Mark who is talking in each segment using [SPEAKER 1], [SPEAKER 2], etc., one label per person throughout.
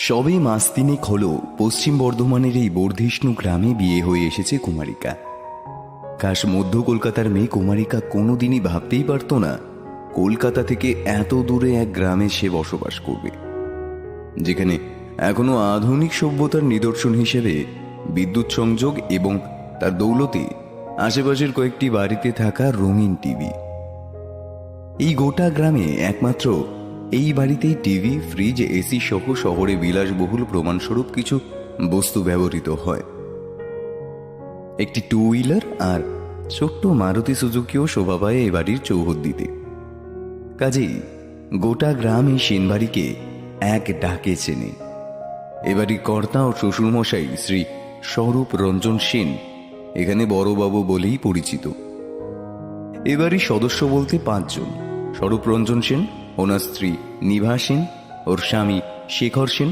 [SPEAKER 1] সবে মাস তিনেক হলো পশ্চিম বর্ধমানের এই বর্ধিষ্ণু গ্রামে বিয়ে হয়ে এসেছে কুমারিকা। কাশ মধ্য কলকাতার মেয়ে কুমারিকা কোনোদিনই ভাবতেই পারত না কলকাতা থেকে এত দূরে এক গ্রামে সে বসবাস করবে, যেখানে এখনো আধুনিক সভ্যতার নিদর্শন হিসেবে বিদ্যুৎ সংযোগ এবং তার দৌলতে আশেপাশের কয়েকটি বাড়িতে থাকা রঙিন টিভি। এই গোটা গ্রামে একমাত্র এই বাড়িতেই টিভি, ফ্রিজ, এসি সহ শহরে বিলাসবহুল প্রমাণস্বরূপ কিছু বস্তু ব্যবহৃত হয়। একটি টু হুইলার আর ছোট্ট মারুতি সুজুকিও শোভা পায় এ বাড়ির চৌহদ্দিতে। কাজেই গোটা গ্রাম এই সেনবাড়িকে এক ডাকে চেনে। এবাড়ির কর্তা ও শ্বশুরমশাই শ্রী স্বরূপ রঞ্জন সেন এখানে বড়বাবু বলেই পরিচিত। এবারই সদস্য বলতে 5 জন। স্বরূপ রঞ্জন সেন, ওনার স্ত্রী নিভা সেন, ওর স্বামী শেখর সেন,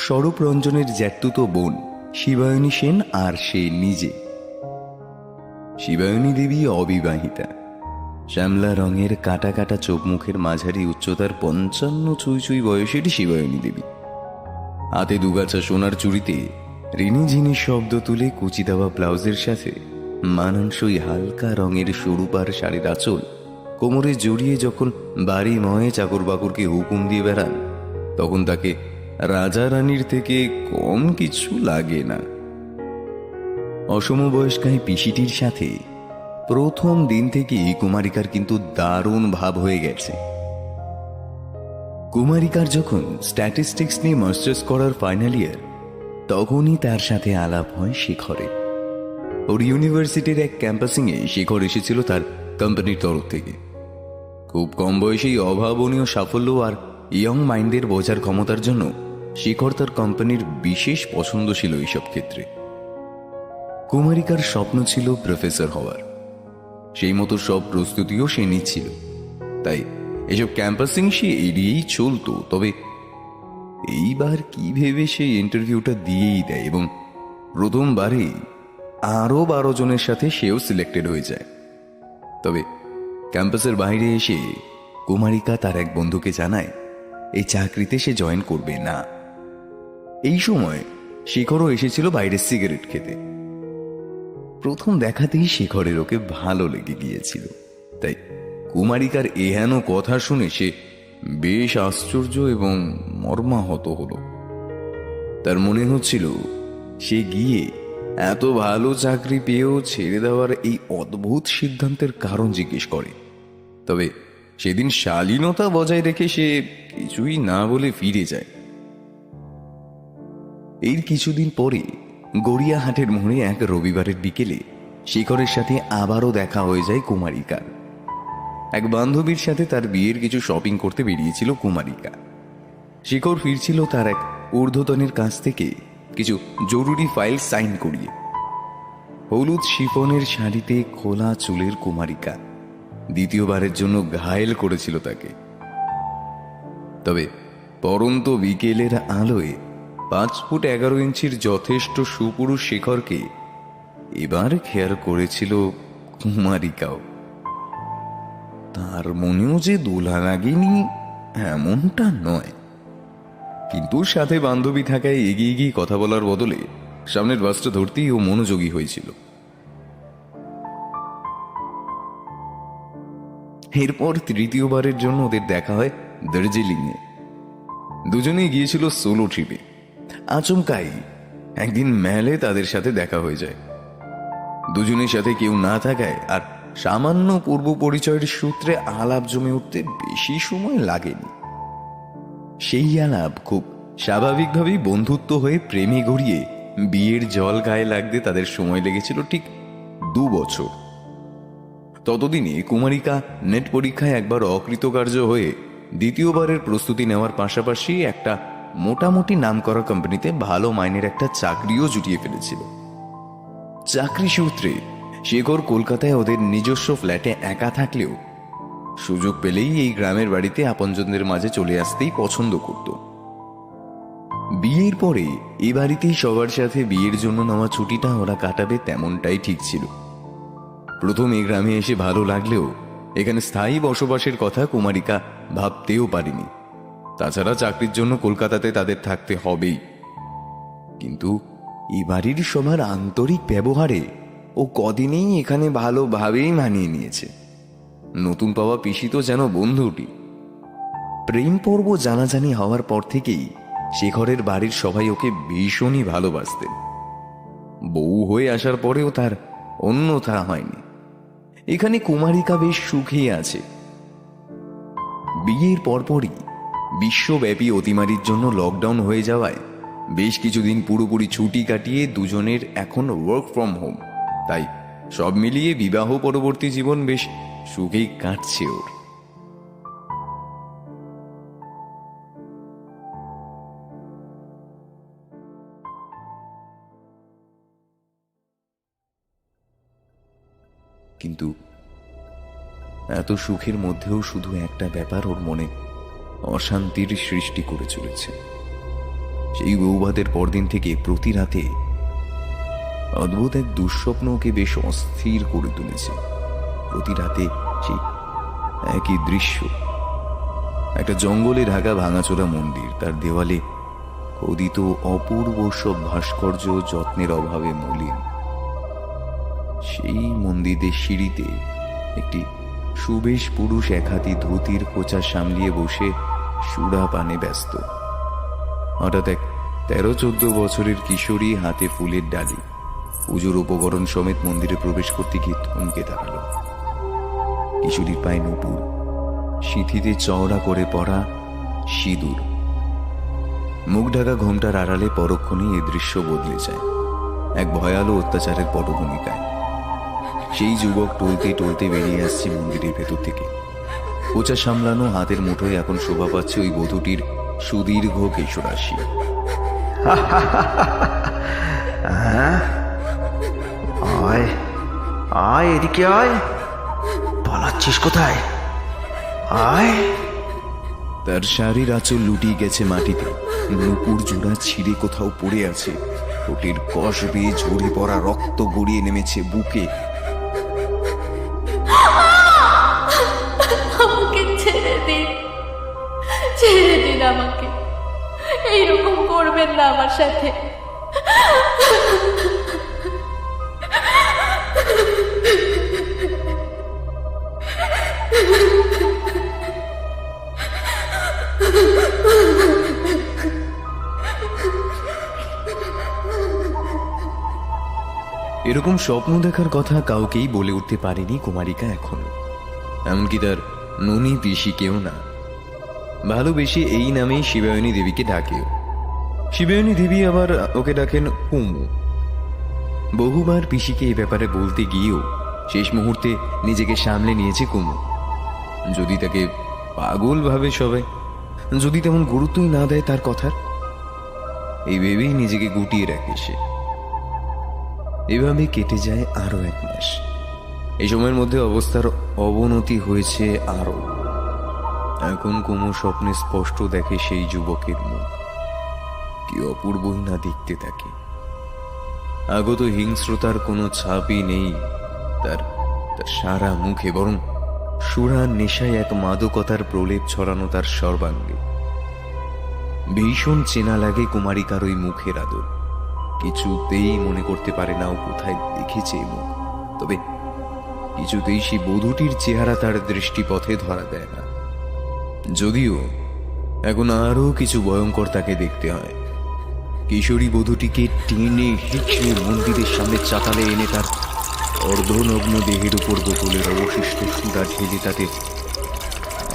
[SPEAKER 1] স্বরূপ রঞ্জনের জ্যাঠতুতো বোন শিবায়নী সেন আর সে নিজে। শিবায়নী দেবী অবিবাহিতা, শ্যামলা রঙের কাটা কাটা চোখ মুখের মাঝারি উচ্চতার 55 ছুঁই ছুঁই বয়সেরই শিবায়নী দেবী। হাতে দুগাছা সোনার চুড়িতে রিনিঝিনি শব্দ তুলে কুচি দেওয়া ব্লাউজের সাথে মানানসই হালকা রঙের সরুপার শাড়ির আঁচল কোমরে জড়িয়ে যখন বাড়ি ময়ে চাকর বাকরকে হুকুম দিয়ে বেড়ান, তখন তাকে রাজা রানীর থেকে কম কিছু লাগে না। অসমবয়স্কায় পিসিটির সাথে প্রথম দিন থেকেই কুমারিকার কিন্তু দারুণ ভাব হয়ে গেছে। কুমারিকার যখন স্ট্যাটিস্টিক্স নিয়ে মাস্টার্স করার ফাইনাল ইয়ার, তখনই তার সাথে আলাপ হয় শেখরের। ওর ইউনিভার্সিটির এক ক্যাম্পাসিংয়ে শেখর এসেছিল তার কোম্পানির তরফ থেকে। খুব কম বয়সেই অভাবনীয় সাফল্য আর ইয়ং মাইন্ডের বোঝার ক্ষমতার জন্য শেখর তার কোম্পানির বিশেষ পছন্দ ছিল এইসব ক্ষেত্রে। কুমারিকার স্বপ্ন ছিল প্রফেসর হওয়ার, সেই মতো সব প্রস্তুতিও সে নিচ্ছিল। তাই এসব ক্যাম্পাসিং সে এড়িয়েই চলতো। তবে এইবার কি ভেবে সে ইন্টারভিউটা দিয়েই দেয় এবং প্রথমবারেই আরো 12 জনের সাথে সেও সিলেক্টেড হয়ে যায়। তবে ক্যাম্পাসের বাইরে এসে কুমারিকা তার এক বন্ধুকে জানায় এই চাকরিতে সে জয়েন করবে না। এই সময় শেখরও এসেছিল বাইরে সিগারেট খেতে। প্রথম দেখাতেই শেখরের ওকে ভালো লেগে গিয়েছিল। তাই কুমারিকার এহেন কথা শুনে সে বেশ আশ্চর্য এবং মর্মাহত হল। তার মনে হচ্ছিল সে গিয়ে এত ভালো চাকরি পেয়েও ছেড়ে দেওয়ার এই অদ্ভুত সিদ্ধান্তের কারণ জিজ্ঞেস করে। তবে সেদিন শালীনতা বজায় রেখে সে কিছুই না বলে ফিরে যায়। এর কিছুদিন পরে গড়িয়াহাটের মোড়ে এক রবিবারের বিকেলে শেখরের সাথে আবারও দেখা হয়ে যায় কুমারিকার। এক বান্ধবীর সাথে তার বিয়ের কিছু শপিং করতে বেরিয়েছিল কুমারিকা। শেখর ফিরছিল তার এক ঊর্ধ্বতনের কাছ থেকে কিছু জরুরি ফাইল সাইন করিয়ে। হলুদ শিফনের শাড়িতে খোলা চুলের কুমারিকা দ্বিতীয়বারের জন্য ঘায়েল করেছিল তাকে। তবে পরন্ত বিকেলের আলোয় 5 ফুট 11 ইঞ্চির যথেষ্ট সুপুরুষ শেখরকে এবার খেয়াল করেছিল কুমারিকাও। তার মনেও যে দোলা লাগেনি এমনটা নয়, কিন্তু সাথে বান্ধবী থাকায় এগিয়ে গিয়ে কথা বলার বদলে সামনের বাসটা ধরতেই ও মনোযোগী হয়েছিল। এরপর তৃতীয়বারের জন্য ওদের দেখা হয় দার্জিলিংয়ে। দুজনেই গিয়েছিল সোলো ট্রিপে। আচমকাই একদিন মেলে তাদের সাথে দেখা হয়ে যায়। দুজনের সাথে কেউ না থাকায় আর সামান্য পূর্ব পরিচয়ের সূত্রে আলাপ জমে উঠতে বেশি সময় লাগেনি। সেই আলাপ খুব স্বাভাবিকভাবেই বন্ধুত্ব হয়ে প্রেমে গড়িয়ে বিয়ের জল গায়ে লাগতে তাদের সময় লেগেছিল ঠিক 2 বছর। ততদিনে কুমারিকা নেট পরীক্ষায় একবার অকৃতকার্য হয়ে দ্বিতীয়বারের প্রস্তুতি নেওয়ার পাশাপাশি একটা মোটামুটি নামকরা কোম্পানিতে ভালো মাইনের একটা চাকরিও জুটিয়ে ফেলেছিল। চাকরি সূত্রে শেখর কলকাতায় ওদের নিজস্ব ফ্ল্যাটে একা থাকলেও সুযোগ পেলেই এই গ্রামের বাড়িতে আপনজনদের মাঝে চলে আসতেই পছন্দ করত। বিয়ের পরে এ বাড়িতেই সবার সাথে বিয়ের জন্য নেওয়া ছুটিটা ওরা কাটাবে তেমনটাই ঠিক ছিল। প্রথম এই গ্রামে এসে ভালো লাগলেও এখানে স্থায়ী বসবাসের কথা কুমারিকা ভাবতেও পারেনি। তাছাড়া চাকরির জন্য কলকাতাতে তাদের থাকতে হবেই। কিন্তু এ বাড়ির সবার আন্তরিক ব্যবহারে ও কদিনেই এখানে ভালোভাবেই মানিয়ে নিয়েছে। নতুন পাওয়া পিসি তো যেন বন্ধুটি। প্রেম পর্ব জানাজানি হওয়ার পর থেকেই শেখরের বাড়ির সবাই ওকে ভীষণই ভালোবাসতেন। বউ হয়ে আসার পরেও তার অন্যথা হয়নি। এখানে কুমারিকা বেশ সুখেই আছে। বিয়ের পরপরই বিশ্বব্যাপী অতিমারির জন্য লকডাউন হয়ে যাওয়ায় বেশ কিছুদিন পুরোপুরি ছুটি কাটিয়ে দুজনের এখন ওয়ার্ক ফ্রম হোম। তাই সব মিলিয়ে বিবাহ পরবর্তী জীবন বেশ সুখেই কাটছে ওর। কিন্তু এত সুখের মধ্যেও শুধু একটা ব্যাপার ওর মনে অশান্তির সৃষ্টি করে চলেছে। সেই বৌভাতের পরদিন থেকে প্রতি রাতে অদ্ভুত এক দুঃস্বপ্ন ওকে বেশ অস্থির করে তুলেছে। প্রতি রাতে সেই একই দৃশ্য, একটা জঙ্গলে ঢাকা ভাঙাচোরা মন্দির, তার দেওয়ালে খোদিত অপূর্ব সব ভাস্কর্য যত্নের অভাবে মলিন। সেই মন্দিরের সিঁড়িতে একটি সুবেশ পুরুষ এক হাতি ধুতির খোঁচা সামলিয়ে বসে সুরা পানে ব্যস্ত। হঠাৎ এক 13-14 বছরের কিশোরী হাতে ফুলের ডালি, পুজোর উপকরণ সমেত মন্দিরে প্রবেশ করতে গিয়ে থমকে দাঁড়ালো। কিশোরীর পায়ে নুপুর, সিঁথিতে চওড়া করে পড়া সিঁদুর, মুখ ঢাকা ঘোমটার আড়ালে পরক্ষণে এ দৃশ্য বদলে যায় এক ভয়ালো অত্যাচারের পটভূমিকায়। সেই যুবক টলতে টলতে বেরিয়ে আসছে মন্দিরের ভেতর থেকে। কোচা সামলানো হাতের মুঠোয় এখন শোভা পাচ্ছে ওই বধূটির সুদীর্ঘ কেশরাশি।
[SPEAKER 2] আয় আয়, এদিকে আয়, পালাচ্ছিস কোথায়? আয়।
[SPEAKER 1] তার শাড়ির আঁচল লুটিয়ে গেছে মাটিতে, নুপুর জোড়া ছিঁড়ে কোথাও পড়ে আছে, ঠোঁটের কষ বেয়ে ঝরে পড়া রক্ত গড়িয়ে নেমেছে বুকে।
[SPEAKER 3] আমাকে ছেড়ে দিন, ছেড়ে দিন আমাকে, এইরকম করবেন না আমার সাথে।
[SPEAKER 1] এরকম স্বপ্ন দেখার কথা কাউকেই বলে উঠতে পারেনি কুমারিকা এখনো, এমনকি তার ননি পিসিকেও না। ভালোবেসে এই নামেই শিবায়নী দেবীকে ডাকেও। শিবায়নী দেবী আবার ওকে ডাকেন কুমু। বহুবার পিসিকে এই ব্যাপারে বলতে গিয়েও শেষ মুহূর্তে নিজেকে সামলে নিয়েছে কুমু। যদি তাকে পাগল ভাবে সবাই, যদি তেমন গুরুত্বই না দেয় তার কথার, এই ভেবেই নিজেকে গুটিয়ে রাখে সে। এভাবে কেটে যায় আরো 1 মাস। এই সময়ের মধ্যে অবস্থার অবনতি হয়েছে আরো। এখন কুমু স্বপ্নে স্পষ্ট দেখে সেই যুবকের মুখ, কি অপূর্বই না দেখতে থাকে। আগত হিংস্রতার কোনো ছাপই নেই তার সারা মুখে, বরং সুরার নেশায় এক মাদকতার প্রলেপ ছড়ানো তার সর্বাঙ্গে। ভীষণ চেনা লাগে কুমারিকার ওই মুখের আদর। কিছুতেই মনে করতে পারে না ও কোথায় দেখেছে এই মুখ, তবে কিছুতেই সেই বধূটির চেহারা তার দৃষ্টিপথে ধরা দেয় না। যদিও এখন আরো কিছু ভয়ঙ্কর তাকে দেখতে হয়। কিশোরী বধূটিকে টেনে হিঁচড়ে মন্দিরের সামনে চাতালে এনে তার অর্ধনগ্ন দেহের উপর বোতলের অবশিষ্ট সুরা ঢেলে তাতে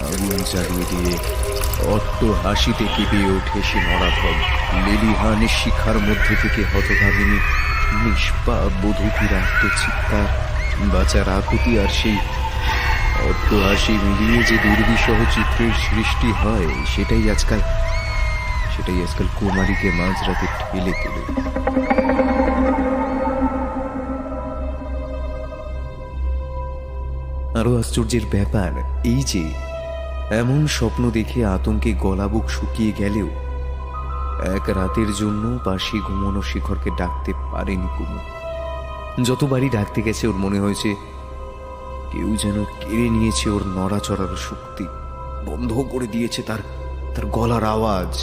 [SPEAKER 1] আগুন জ্বালিয়ে দিয়ে অট্ট হাসিতে কেঁপে ওঠে সে নরাধব। লেলিহানের শিখার মধ্যে থেকে হতভাগিনী নিষ্পাপ বধূটির আত্মচিৎকার, বাঁচার আকুতি আর সেই অট্ট হাসি মিলিয়ে যে দুর্বিষহ চিত্রের সৃষ্টি হয়, সেটাই আজকাল কুমারীকে মাঝরাতে ঠেলে তোলে। আরো আশ্চর্যের ব্যাপার এই যে এমন স্বপ্ন দেখে আতঙ্কে গলাবুক শুকিয়ে গেলেও এক রাতের জন্য পাশে ঘুমানো শিখরকে ডাকতে পারেনি কুমু। যতবারই ডাকতে গেছে ওর মনে হয়েছে কেউ যেন কেড়ে নিয়েছে ওর নড়াচড়ার শক্তি, বন্ধ করে দিয়েছে তার
[SPEAKER 2] তার গলার আওয়াজ।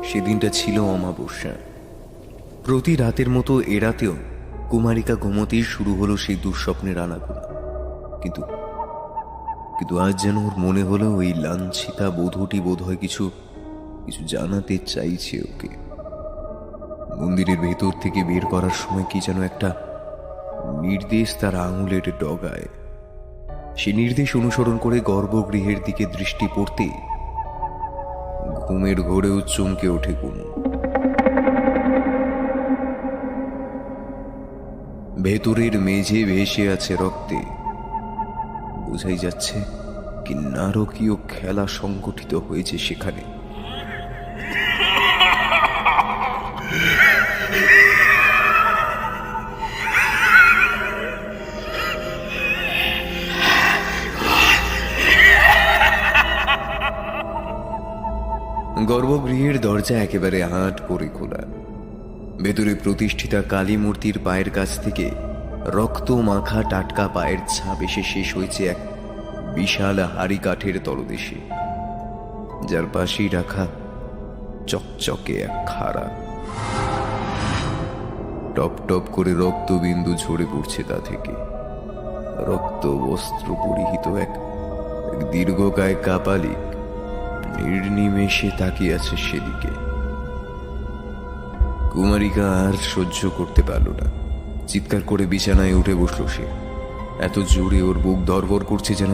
[SPEAKER 1] সেদিনটা ছিল অমাবস্যা। প্রতি রাতের মতো এ রাতেও কুমারিকা ঘুমোতেই শুরু হলো সেই দুঃস্বপ্নের আনাগোনা। কিন্তু কিন্তু আজ যেন ওর মনে হলো ওই লাঞ্ছিতা বধূটি বোধহয় কিছু কিছু জানাতে চাইছে ওকে। মন্দিরের ভেতর থেকে বের করার সময় কি যেন একটা নির্দেশ তার আঙুলের ডগায়। সে নির্দেশ অনুসরণ করে গর্ভগৃহের দিকে দৃষ্টি পড়তে ঘুমের ঘোরেও চমকে ওঠে কুমু। ভেতরের মেঝে ভেসে আছে রক্তে। বোঝাই যাচ্ছে কি নারকীয় খেলা সংগঠিত হয়েছে সেখানে। গর্ভগৃহের দরজা একেবারে হাট করে খোলা। ভেতরে প্রতিষ্ঠিতা কালী মূর্তির পায়ের কাছ থেকে রক্ত মাখা টাটকা পায়ের ছাপ এসে শেষ হয়েছে এক বিশাল হাড়ি কাঠের তলদেশে, যার পাশেই রাখা চকচকে এক খাড়া। টপ টপ করে রক্তবিন্দু ঝরে পড়ছে তা থেকে। রক্ত বস্ত্র পরিহিত এক দীর্ঘকায় কাপালিক নির্নিমেষে তাকিয়ে আছে সেদিকে। কুমারিকা আর সহ্য করতে পারল না, চিৎকার করে বিছানায় উঠে বসল সে। এত জোরে ওর বুক ধড়ফড় করছে যেন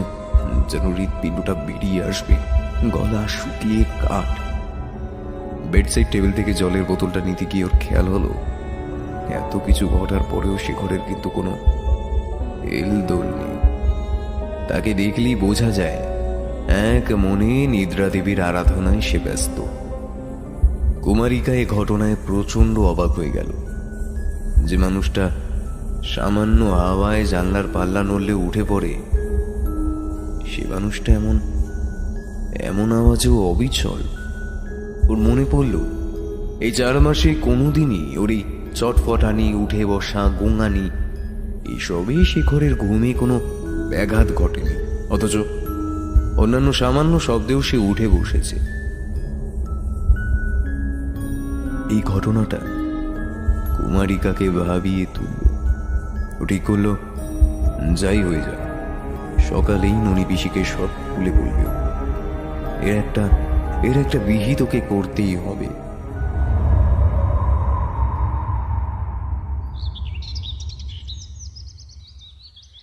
[SPEAKER 1] যেন হৃৎপিণ্ডটা বেরিয়ে আসবে, গলা শুকিয়ে কাঠ। বেডসাইড টেবিল থেকে জলের বোতলটা নিতে গিয়ে ওর খেয়াল হলো এত কিছু ঘটার পরেও শেখরের কিন্তু কোনো এলদোল নেই। তাকে দেখলেই বোঝা যায় এক মনে নিদ্রা দেবীর আরাধনায় সে ব্যস্ত। কুমারিকা এ ঘটনায় প্রচন্ড অবাক হয়ে গেল। যে মানুষটা সামান্য হাওয়ায় জানলার পাল্লা নড়লে উঠে পড়ে, সে মানুষটা এমন এমন আওয়াজেও অবিচল। ওর মনে পড়ল এই 4 মাসে কোনোদিনই ওর এই চটফটানি, উঠে বসা, গোঙানি এসবই শেখরের ঘুমে কোনো ব্যাঘাত ঘটেনি। অথচ অন্যান্য সামান্য শব্দেও সে উঠে বসেছে। এই ঘটনাটা কুমারিকাকে ভাবিয়ে তুলল। ও ঠিক করলো যাই হয়ে যায়, সকালেই ননি পিসিকে সব খুলে বলবে। এর একটা বিহিত ওকে করতেই হবে।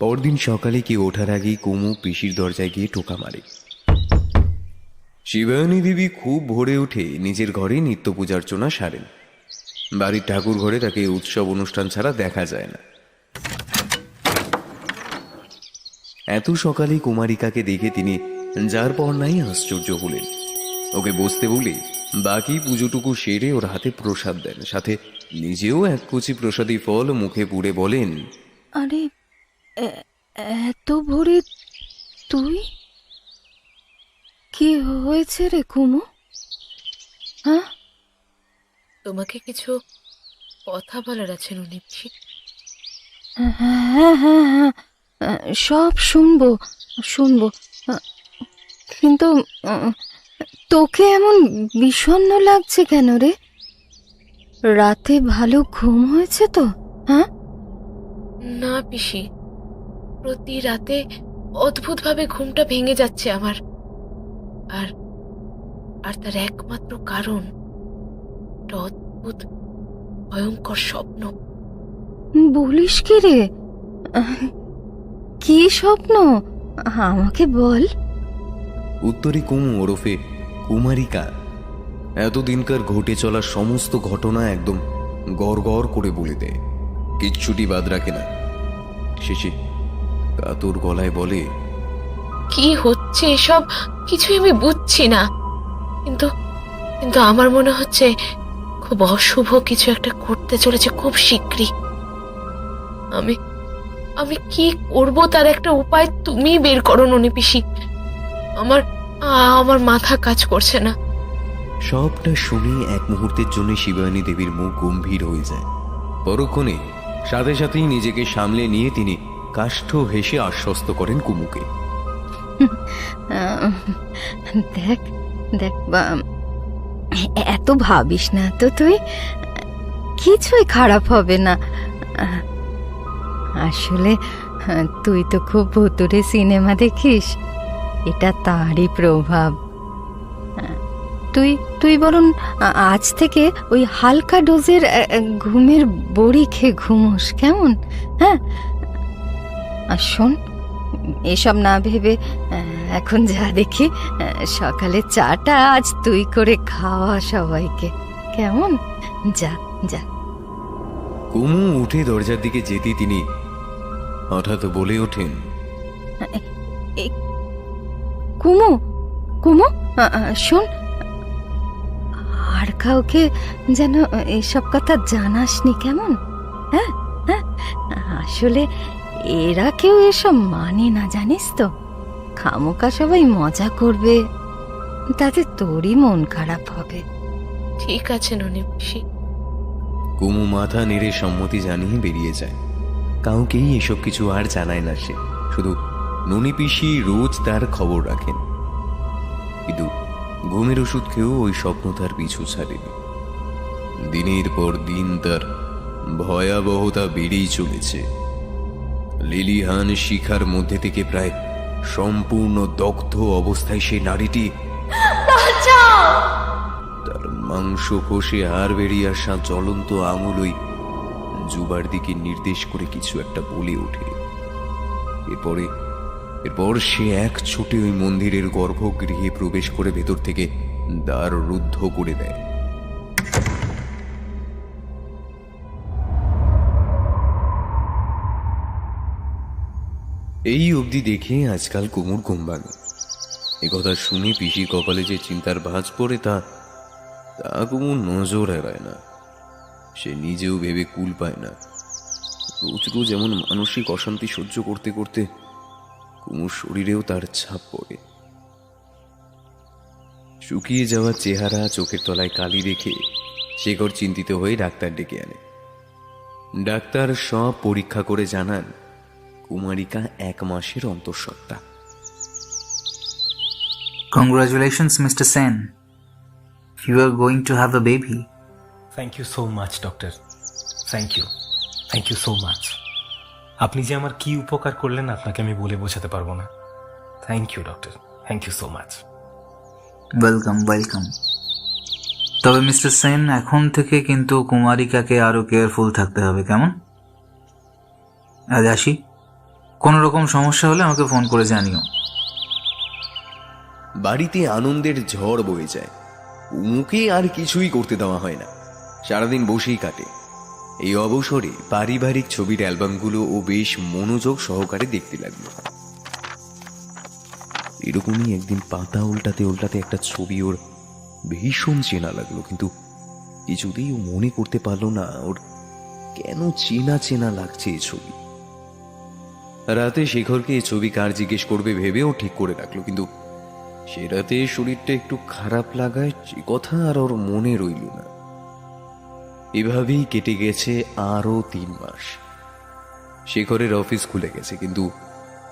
[SPEAKER 1] পরদিন সকালে কি ওঠার আগেই কুমু পিসির দরজায় গিয়ে টোকা মারে। শিবায়নী দেবী খুব ভোরে উঠে নিজের ঘরে নিত্য পূজার্চনা সারেন। বাড়ির ঠাকুর ঘরে তাকে উৎসব অনুষ্ঠান ছাড়া দেখা যায় না। এত সকালে কুমারিকাকে দেখে তিনি যার পর নাই আশ্চর্য হলেন। ওকে বসতে বলে বাকি পুজোটুকু সেরে ওর হাতে প্রসাদ দেন, সাথে নিজেও এক কুচি প্রসাদী ফল মুখে পুড়ে বলেন,
[SPEAKER 3] আরে এত ভোরে তুই? কি হয়েছে রে কুমু? হ্যাঁ,
[SPEAKER 4] তোমাকে কিছু কথা বলার আছে ননি পিসি।
[SPEAKER 3] হ্যাঁ হ্যাঁ হ্যাঁ, সব শুনবো শুনবো, কিন্তু তোকে এমন বিষণ্ণ লাগছে কেন রে? রাতে ভালো ঘুম হয়েছে তো? হ্যাঁ
[SPEAKER 4] না পিসি, প্রতি রাতে অদ্ভুতভাবে ঘুমটা ভেঙে যাচ্ছে আমার। আর আর তার একমাত্র কারণ একটা অদ্ভুত ভয়ঙ্কর স্বপ্ন।
[SPEAKER 3] বলিস কি রে? কি স্বপ্ন আমাকে বল।
[SPEAKER 1] উত্তরে কুমু ওরফে কুমারিকা এতদিনকার ঘটে চলা সমস্ত ঘটনা একদম গড় গড় করে বলে দেয়, কিচ্ছুটি বাদ রাখে না। শেষে কাতর গলায় বলে,
[SPEAKER 4] কি হচ্ছে এসব কিছুই আমি বুঝছি না, কিন্তু কিন্তু আমার মনে হচ্ছে খুব অশুভ কিছু একটা করতে চলেছে খুব শীঘ্রই। আমি আমি কি করব তার একটা উপায় তুমি বের করো ননি পিসি। আমার আমার মাথা কাজ করছে না।
[SPEAKER 1] সবটা শুনে এক মুহূর্তের জন্য শিবায়নী দেবীর মুখ গম্ভীর হয়ে যায়। পরক্ষণে সাথে সাথেই নিজেকে সামলে নিয়ে তিনি কাষ্ঠ হেসে আশ্বস্ত করেন কুমুকে।
[SPEAKER 5] দেখ দেখ এত ভাবিস না তো, তুই কিছুই খারাপ হবে না। আসলে তুই তো খুব ভুতুরে সিনেমা দেখিস, এটা তারই প্রভাব। তুই তুই বরং আজ থেকে ওই হালকা ডোজের ঘুমের বড়ি খেয়ে ঘুমোস, কেমন? হ্যাঁ, আর শোন, এসব না ভেবে এখন যা দেখি সকালে চাটা আজ তুই করে খাওয়া সবাইকে, কেমন? যা যা।
[SPEAKER 1] কুমু উঠে দরজার দিকে যেতেই তিনি হঠাৎ বলে ওঠেন,
[SPEAKER 5] কুমু কুমু শোন, আর কাউকে যেন এসব কথা জানাসনি, কেমন? হ্যাঁ হ্যাঁ, আসলে এরা কেউ এসব মানে না, জানিস তো। খামোকা সবাই মজা করবে, তাতে তোরই মন খারাপ হবে।
[SPEAKER 4] ঠিক আছে ননি পিসি।
[SPEAKER 1] কুমু মাথা নেড়ে সম্মতি জানিয়ে বেরিয়ে যায়। কাউকেই এসব কিছু আর জানায় না সে, শুধু ননি পিসি রোজ তার খবর রাখেন। কিন্তু ঘুমের ওষুধ খেয়েও ওই স্বপ্ন তার পিছু ছাড়েনি। দিনের পর দিন তার ভয়াবহতা বেড়েই চলেছে। লিলিহান শিখার মধ্যে থেকে প্রায় সম্পূর্ণ দগ্ধ অবস্থায় সেই নারীটি তার মাংস খসে আর বেরিয়ে আসা জ্বলন্ত আঙুল ওই যুবার দিকে নির্দেশ করে কিছু একটা বলে ওঠে। এরপর সে এক ছুটে ওই মন্দিরের গর্ভগৃহে প্রবেশ করে ভেতর থেকে দ্বার রুদ্ধ করে দেয়। এই অবধি দেখে আজকাল কুমুর ঘুম ভাঙে। একথা শুনে পিসি কপালে যে চিন্তার ভাঁজ পড়ে তা কুমুর নজর এড়ায় না। সে নিজেও ভেবে কুল পায় না। রোজ রোজ এমন মানসিক অশান্তি সহ্য করতে করতে কুমুর শরীরেও তার ছাপ পড়ে। শুকিয়ে যাওয়া চেহারা, চোখের তলায় কালি রেখে শেখর চিন্তিত হয়ে ডাক্তার ডেকে আনে। ডাক্তার সব পরীক্ষা করে জানান কুমারিকা 1 মাসের অন্তঃসত্ত্বা।
[SPEAKER 6] Congratulations, Mr. Sen. You are going to have a baby.
[SPEAKER 7] Thank you so much doctor, thank you so much. আপনি যে আমার কি উপকার করলেন আপনাকে আমি বলে বোঝাতে পারবো না। Thank you doctor, thank you so much.
[SPEAKER 6] Welcome. তবে মিস্টার সেন, এখন থেকে কিন্তু কুমারিকাকে আরো কেয়ারফুল থাকতে হবে, কেমন? আজ আসি, কোনো রকম সমস্যা হলে আমাকে ফোন করে জানিও।
[SPEAKER 1] বাড়িতে আনন্দের ঝড় বয়ে যায়। কুমুকে আর কিছুই করতে দেওয়া হয় না, সারাদিন বসেই কাটে। এই অবসরে পারিবারিক ছবির অ্যালবামগুলো ও বেশ মনোযোগ সহকারে দেখতে লাগলো। এরকমই একদিন পাতা উল্টাতে উল্টাতে একটা ছবি ওর ভীষণ চেনা লাগলো, কিন্তু কিছুতেই ও মনে করতে পারলো না ওর কেন চেনা চেনা লাগছে এই ছবি। রাতে শেখরকে এই ছবি কার জিজ্ঞেস করবে ভেবে ও ঠিক করে রাখলো, কিন্তু সে রাতে শরীরটা একটু খারাপ লাগায় যে কথা আর ওর মনে রইল না। এভাবেই কেটে গেছে আরো 3 মাস। শেখরের অফিস খুলে গেছে, কিন্তু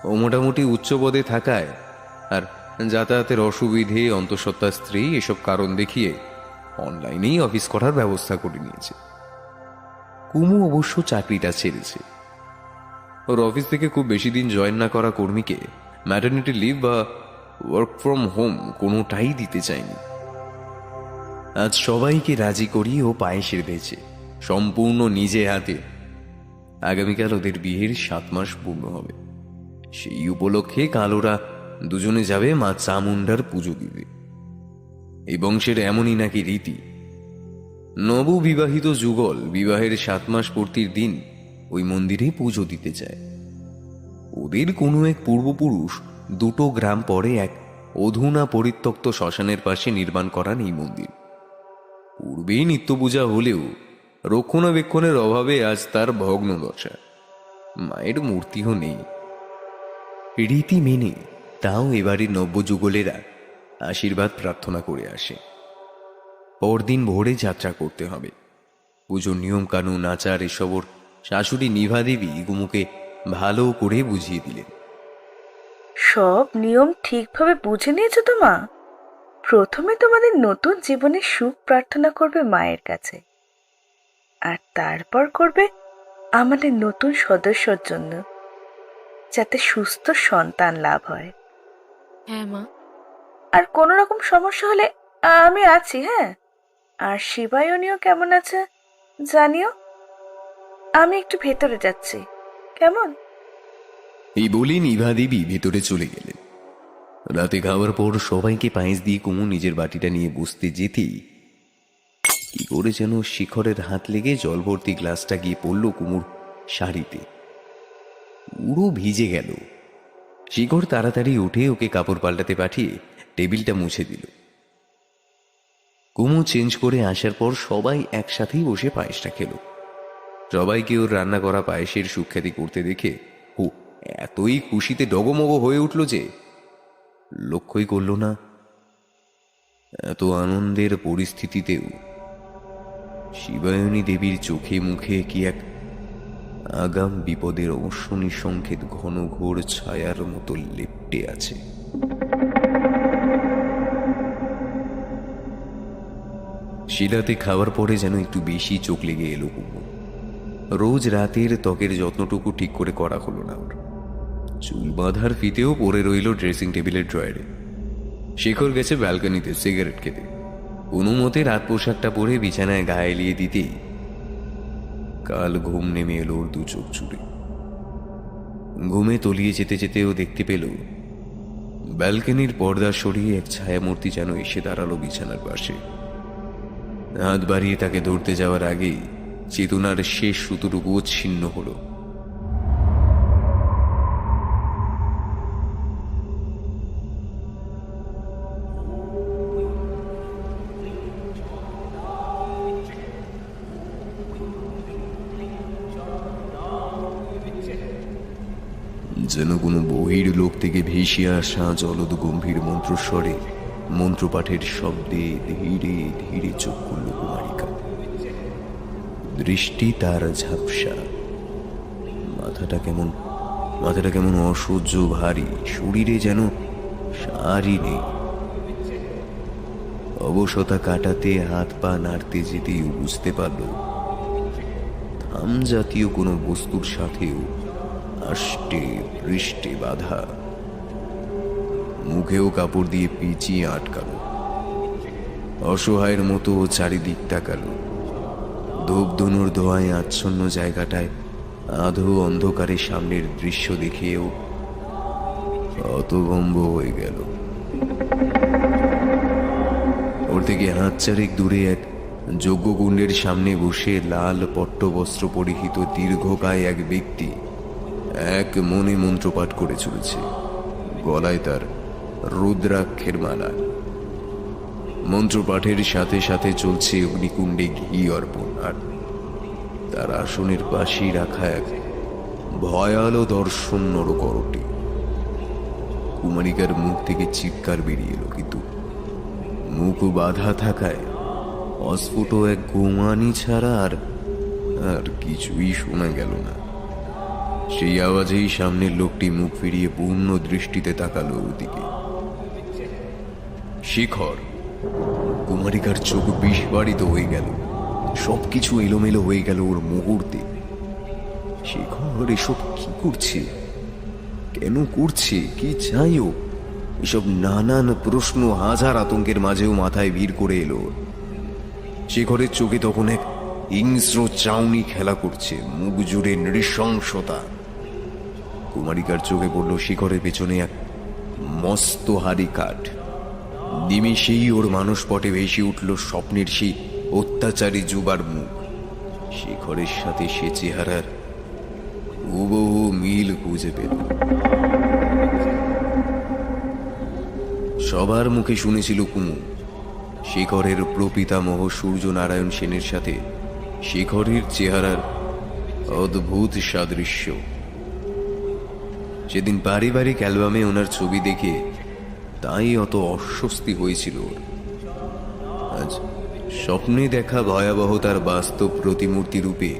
[SPEAKER 1] ও মোটামুটি উচ্চ পদে থাকায় আর যাতায়াতের অসুবিধে, অন্তঃসত্ত্বা স্ত্রী এসব কারণ দেখিয়ে অনলাইনেই অফিস করার ব্যবস্থা করে নিয়েছে। কুমু অবশ্য চাকরিটা ছেড়েছে। ওর অফিস থেকে খুব বেশি দিন জয়েন না করা কর্মীকে ম্যাটারনিটি লিভ বা ওয়ার্ক ফ্রম হোম কোনোটাই দিতে চায়নি। আজ সবাইকে রাজি করিয়ে ও পায়েস রেঁধেছে সম্পূর্ণ নিজে হাতে। আগামীকাল ওদের বিয়ের 7 মাস পূর্ণ হবে। সেই উপলক্ষে কাল ওরা দুজনে যাবে মা চামুন্ডার পুজো দিতে। এই বংশের এমনই নাকি রীতি। নববিবাহিত যুগল বিবাহের 7 মাস পূর্তির দিন ওই মন্দিরে পুজো দিতে যায়। ওদের কোনো এক পূর্বপুরুষ 2 গ্রাম পরে এক অধুনা পরিত্যক্ত শ্মশানের পাশে নির্মাণ করান এই মন্দির। পূর্বেই নিত্য পূজা হলেও রক্ষণাবেক্ষণের অভাবে আজ তার ভগ্ন দশা। মায়ের মূর্তিও নেই। রীতি মেনে তাও এবারে নব্যযুগলেরা আশীর্বাদ প্রার্থনা করে আসে। পরদিন ভোরে যাত্রা করতে হবে। পুজোর নিয়ম কানুন, আচার এসবর শাশুড়ি নিভা দেবী কুমুকে ভালো করে বুঝিয়ে দিলেন।
[SPEAKER 8] সব নিয়ম ঠিকভাবে বুঝে নিয়েছো তো মা? প্রথমে তোমাদের নতুন জীবনের সুখ প্রার্থনা করবে মায়ের কাছে, আর তারপর করবে আমাদের নতুন সদস্যর জন্য, যাতে সুস্থ সন্তান লাভ হয়।
[SPEAKER 4] হ্যাঁ মা।
[SPEAKER 8] আর কোনো রকম সমস্যা হলে আমি আছি। হ্যাঁ, আর শিবায়নীও কেমন আছে জানিও। আমি একটু ভেতরে যাচ্ছি, কেমন?
[SPEAKER 1] এই বলে নিভা দেবী ভেতরে চলে গেলেন। রাতে খাওয়ার পর সবাইকে পায়েস দিয়ে কুমু নিজের বাটিটা নিয়ে বসতে যেতেই কি করে যেন শিখরের হাত লেগে জল ভর্তি গ্লাসটা গিয়ে পড়ল কুমুর শাড়িতে। পুরো ভিজে গেল। শিখর তাড়াতাড়ি উঠে ওকে কাপড় পাল্টাতে পাঠিয়ে টেবিলটা মুছে দিল। কুমু চেঞ্জ করে আসার পর সবাই একসাথেই বসে পায়েসটা খেল। সবাইকে ওর রান্না করা পায়েসের সুখ্যাতি করতে দেখে ও এতই খুশিতে ডগমগ হয়ে উঠল যে লক্ষ্যই করল না এত আনন্দের পরিস্থিতিতেও শিবায়নী দেবীর চোখে মুখে কি এক আগাম বিপদের অশনি সংকেত ঘন ঘোর ছায়ার মতো লেপ্টে আছে। শিলাতে খাওয়ার পরে যেন একটু বেশি চোখ লেগে এলো কুমু। রোজ রাতের ত্বকের যত্নটুকু ঠিক করে করা হলো না ওর। চুল বাঁধার ফিতেও পড়ে রইল ড্রেসিং টেবিলের ড্রয়ারে। শেখর গেছে ব্যালকনিতে সিগারেট খেতে। কোনো মতে রাত পোশাকটা পরে বিছানায় গায়ে এলিয়ে দিতেই কাল ঘুম নেমে এলো ওর দু চোখ জুড়ে। ঘুমে তলিয়ে যেতে যেতেও দেখতে পেল ব্যালকনির পর্দা সরিয়ে এক ছায়ামূর্তি যেন এসে দাঁড়ালো বিছানার পাশে। হাত বাড়িয়ে তাকে ধরতে যাওয়ার আগেই চেতনার শেষ সুতোটুকুও ছিন্ন হলো। যেন কোনো বহির লোক থেকে ভেসে আসা জলদ গম্ভীর মন্ত্রস্বরে মন্ত্রপাঠের শব্দে ধীরে ধীরে চোখ খুলল কুমারিকা। দৃষ্টি তার ঝাপসা, মাথাটা কেমন অসহ্য ভারী, শরীরে যেন সারই নেই। অবসতা কাটাতে হাত পা নাড়তে যেতেই বুঝতে পারল থাম জাতীয় কোনো বস্তুর সাথেও আষ্টে পৃষ্ঠে বাধা। মুখেও কাপড় দিয়ে পিছিয়ে আটকালো। অসহায়ের মতো চারিদিক তাকালো। ধূপধনুর ধোঁয়ায় আচ্ছন্ন জায়গাটায় আধো অন্ধকারে সামনের দৃশ্য দেখেও হতভম্ব হয়ে গেল। ওর থেকে হাত চারেক দূরে এক যজ্ঞকুণ্ডের সামনে বসে লাল পট্টবস্ত্র পরিহিত দীর্ঘকায় এক ব্যক্তি এক মনে মন্ত্রপাঠ করে চলেছে। গলায় তার রুদ্রাক্ষের মালা। মন্ত্রপাঠের সাথে সাথে চলছে অগ্নিকুণ্ডে ঘি অর্পণ। আর তার আসনের পাশেই রাখা এক ভয়ালো দর্শন নরকরটে। কুমারিকার মুখ থেকে চিৎকার বেরিয়ে এলো, কিন্তু মুখ বাধা থাকায় অস্ফুট এক গোমানি ছাড়া আর কিছুই শোনা গেল না। সেই আওয়াজেই সামনের লোকটি মুখ ফিরিয়ে পূর্ণ দৃষ্টিতে তাকালো ওর দিকে। শিখর। কুমারিকার চোখ বিস্ফারিত হয়ে গেল। সবকিছু এলোমেলো হয়ে গেল ওর মুহূর্তে। শিখর এসব কি করছে, কেন করছে, কি চাই ও? এসব নানান প্রশ্ন হাজার আতঙ্কের মাঝেও মাথায় ভিড় করে এলো। শিখরের চোখে তখন এক হিংস্র চাউনি খেলা করছে, মুখ জুড়ে নৃশংসতা। কুমারিকার চোখে পড়ল শিখরের পেছনে এক মস্ত হাড়ি কাঠ। নিমেষেই ওর মানসপটে ভেসে উঠল স্বপ্নের সেই অত্যাচারী যুবার মুখ। শিখরের সাথে সে চেহারার হুবহু মিল খুঁজে পেল। সবার মুখে শুনেছিল কুমু শেখরের প্রপিতামহ সূর্যনারায়ণ সেনের সাথে শেখরের চেহারার অদ্ভুত সাদৃশ্য। সেদিন পারিবারিক অ্যালবামে ওনার ছবি দেখে তাই অত অস্বস্তি হয়েছিল ওর। আজ স্বপ্নে দেখা ভয়াবহতার বাস্তব প্রতিমূর্তি রূপে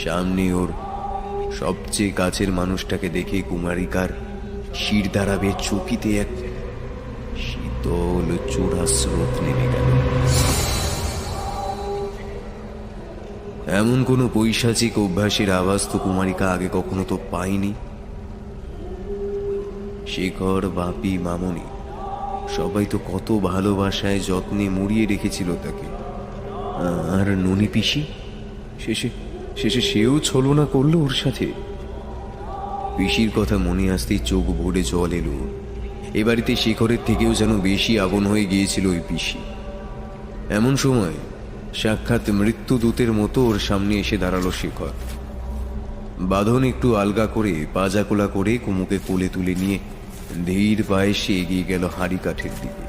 [SPEAKER 1] সামনে ওর সবচেয়ে কাছের মানুষটাকে দেখে কুমারিকার শির দাঁড়াবে চকিতে এক শীতল চূড়া স্রোত নেমে গেল। এমন কোনো পৈশাচিক অভ্যাসের আওয়াজ তো কুমারিকা আগে কখনো তো পায়নি। শেখর, বাপি, মামনি সবাই তো কত ভালোবাসায় যত্নে মুড়িয়ে রেখেছিল তাকে। আর ননি পিসি শেষে শেষে সেও ছলনা করলো ওর সাথে। পিসির কথা মনে আসতেই চোখ ভরে জল এলো ওর। এ বাড়িতে শেখরের থেকেও যেন বেশি আপন হয়ে গিয়েছিল ওই পিসি। এমন সময় সাক্ষাৎ মৃত্যুদূতের মতো ওর সামনে এসে দাঁড়ালো শেখর। বাঁধন একটু আলগা করে পাজাকোলা করে কুমুকে কোলে তুলে নিয়ে ধীর পায়ে সে এগিয়ে গেল হাঁড়ি কাঠের দিকে।